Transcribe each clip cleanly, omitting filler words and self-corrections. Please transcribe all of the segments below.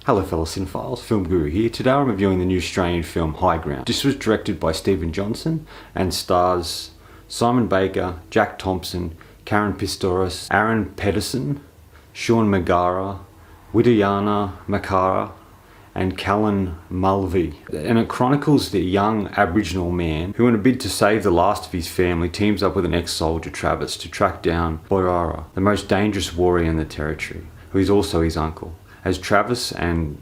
Hello fellow cinephiles, Film Guru here. Today I'm reviewing the new Australian film High Ground. This was directed by Stephen Johnson and stars Simon Baker, Jack Thompson, Karen Pistorius, Aaron Pedersen, Sean Magara, Widayana Makara and Callan Mulvey. And it chronicles the young Aboriginal man who, in a bid to save the last of his family, teams up with an ex-soldier, Travis, to track down Boyara, the most dangerous warrior in the territory, who is also his uncle. As Travis and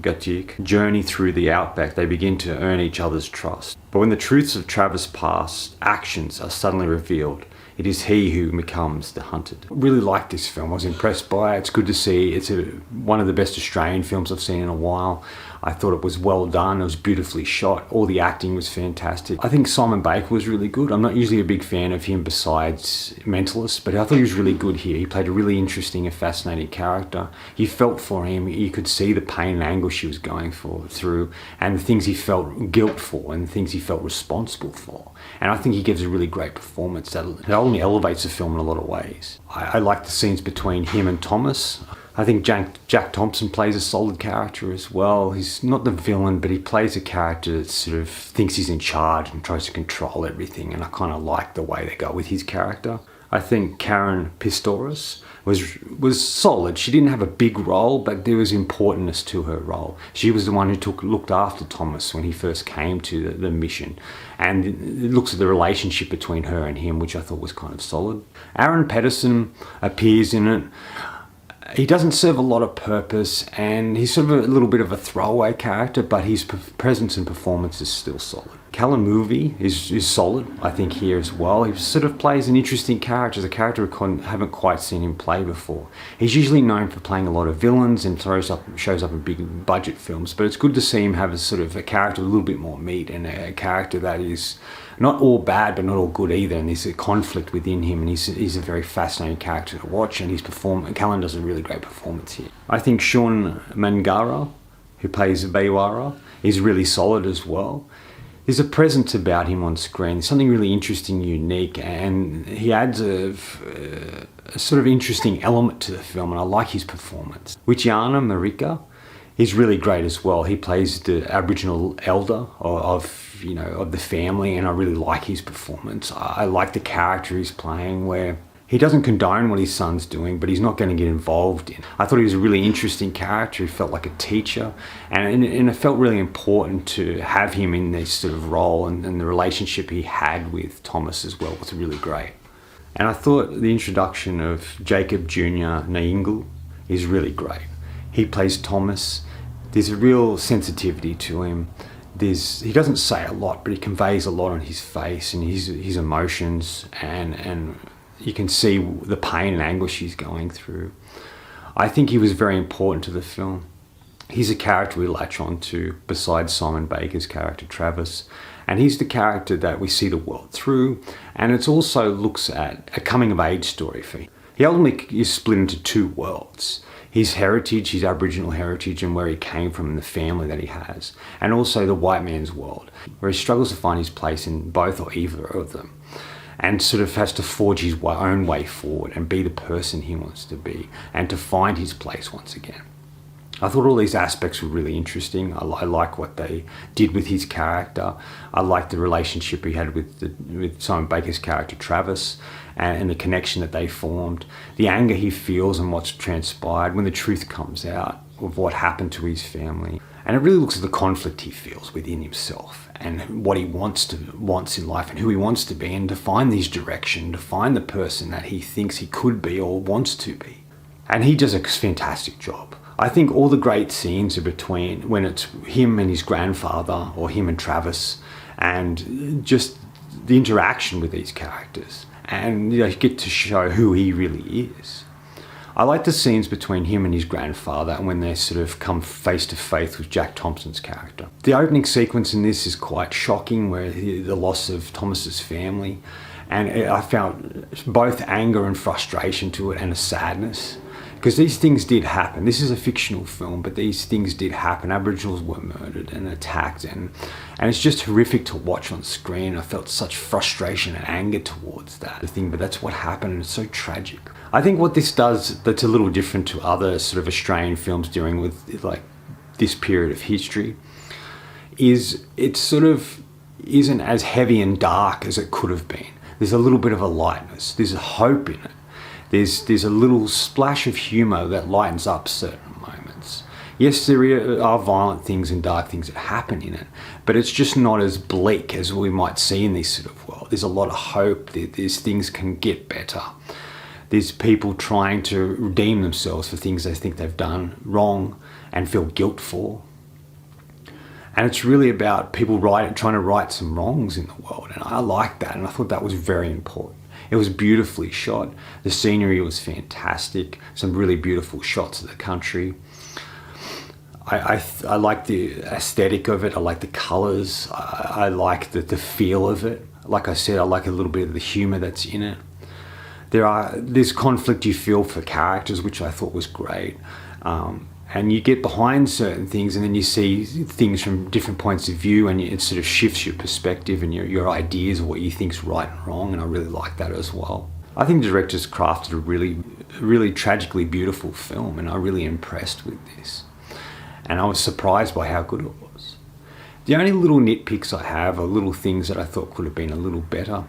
Gatik journey through the outback, they begin to earn each other's trust. But when the truths of Travis' past actions are suddenly revealed, it is he who becomes the hunted. I really liked this film. I was impressed by it. It's good to see. It's one of the best Australian films I've seen in a while. I thought it was well done. It was beautifully shot. All the acting was fantastic. I think Simon Baker was really good. I'm not usually a big fan of him besides Mentalist, but I thought he was really good here. He played a really interesting and fascinating character. You felt for him. You could see the pain and anguish he was going through, and the things he felt guilt for and the things he felt responsible for. And I think he gives a really great performance that only elevates the film in a lot of ways. I like the scenes between him and Thomas. I think Jack Thompson plays a solid character as well. He's not the villain, but he plays a character that sort of thinks he's in charge and tries to control everything, and I kind of like the way they go with his character. I think Karen Pistorius was solid. She didn't have a big role, but there was importance to her role. She was the one who looked after Thomas when he first came to the mission, and it looks at the relationship between her and him, which I thought was kind of solid. Aaron Pedersen appears in it. He doesn't serve a lot of purpose, and he's sort of a little bit of a throwaway character, but his presence and performance is still solid. Callan Mulvey is solid, I think, here as well. He sort of plays an interesting character, as a character I haven't quite seen him play before. He's usually known for playing a lot of villains and shows up in big budget films, but it's good to see him have a sort of a character with a little bit more meat, and a character that is not all bad but not all good either, and there's a conflict within him, and he's a very fascinating character to watch, and Callan does a really great performance here. I think Sean Mangara, who plays Baywara, is really solid as well. There's a presence about him on screen, something really interesting, unique, and he adds a sort of interesting element to the film, and I like his performance. Widayana Makara is really great as well. He plays the Aboriginal elder of the family, and I really like his performance. I like the character he's playing, where he doesn't condone what his son's doing, but he's not going to get involved in. I thought he was a really interesting character. He felt like a teacher, and it felt really important to have him in this sort of role, and the relationship he had with Thomas as well was really great. And I thought the introduction of Jacob Jr. Nying'u is really great. He plays Thomas. There's a real sensitivity to him. He doesn't say a lot, but he conveys a lot on his face and his emotions, and you can see the pain and anguish he's going through. I think he was very important to the film. He's a character we latch on to besides Simon Baker's character Travis, and he's the character that we see the world through, and it also looks at a coming of age story for him. He ultimately is split into two worlds. His heritage, his Aboriginal heritage, and where he came from and the family that he has, and also the white man's world, where he struggles to find his place in both or either of them, and sort of has to forge his own way forward and be the person he wants to be, and to find his place once again. I thought all these aspects were really interesting. I like what they did with his character. I liked the relationship he had with Simon Baker's character Travis, and the connection that they formed, the anger he feels and what's transpired when the truth comes out of what happened to his family. And it really looks at the conflict he feels within himself, and what he wants in life, and who he wants to be, and to find his direction, to find the person that he thinks he could be or wants to be. And he does a fantastic job. I think all the great scenes are between when it's him and his grandfather, or him and Travis, and just the interaction with these characters, and you get to show who he really is. I like the scenes between him and his grandfather, and when they sort of come face to face with Jack Thompson's character. The opening sequence in this is quite shocking, where the loss of Thomas's family, and I found both anger and frustration to it, and a sadness. Because these things did happen. This is a fictional film, but these things did happen. Aboriginals were murdered and attacked, and it's just horrific to watch on screen. I felt such frustration and anger towards that thing, but that's what happened, and it's so tragic. I think what this does that's a little different to other sort of Australian films dealing with like this period of history is it sort of isn't as heavy and dark as it could have been. There's a little bit of a lightness. There's a hope in it. There's a little splash of humour that lightens up certain moments. Yes, there are violent things and dark things that happen in it, but it's just not as bleak as we might see in this sort of world. There's a lot of hope. There's things can get better. There's people trying to redeem themselves for things they think they've done wrong and feel guilt for. And it's really about people trying to right some wrongs in the world. And I like that, and I thought that was very important. It was beautifully shot. The scenery was fantastic. Some really beautiful shots of the country. I like the aesthetic of it. I like the colours. I like the feel of it. Like I said, I like a little bit of the humour that's in it. There's conflict you feel for characters, which I thought was great. And you get behind certain things, and then you see things from different points of view, and it sort of shifts your perspective and your ideas of what you think's right and wrong, and I really like that as well. I think the director's crafted a really tragically beautiful film, and I'm really impressed with this. And I was surprised by how good it was. The only little nitpicks I have are little things that I thought could have been a little better.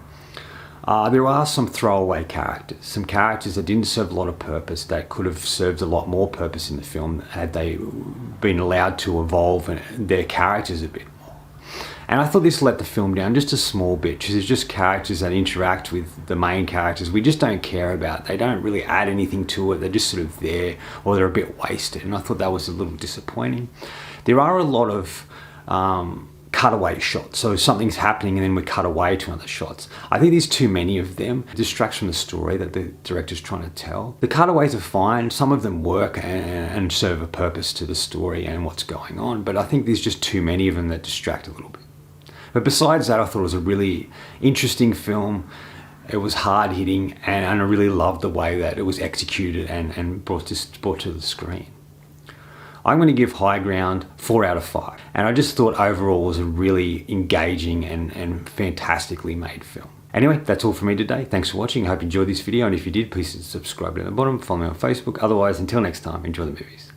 There are some throwaway characters, some characters that didn't serve a lot of purpose, that could have served a lot more purpose in the film had they been allowed to evolve their characters a bit more. And I thought this let the film down just a small bit, because there's just characters that interact with the main characters we just don't care about. They don't really add anything to it, they're just sort of there, or they're a bit wasted, and I thought that was a little disappointing. There are a lot of cutaway shots, so something's happening and then we cut away to other shots. I think there's too many of them. It distracts from the story that the director's trying to tell. The cutaways are fine. Some of them work and serve a purpose to the story and what's going on, but I think there's just too many of them that distract a little bit. But besides that, I thought it was a really interesting film. It was hard hitting, and I really loved the way that it was executed and brought to the screen. I'm going to give High Ground 4 out of 5. And I just thought overall it was a really engaging and fantastically made film. Anyway, that's all from me today. Thanks for watching. I hope you enjoyed this video. And if you did, please subscribe down the bottom. Follow me on Facebook. Otherwise, until next time, enjoy the movies.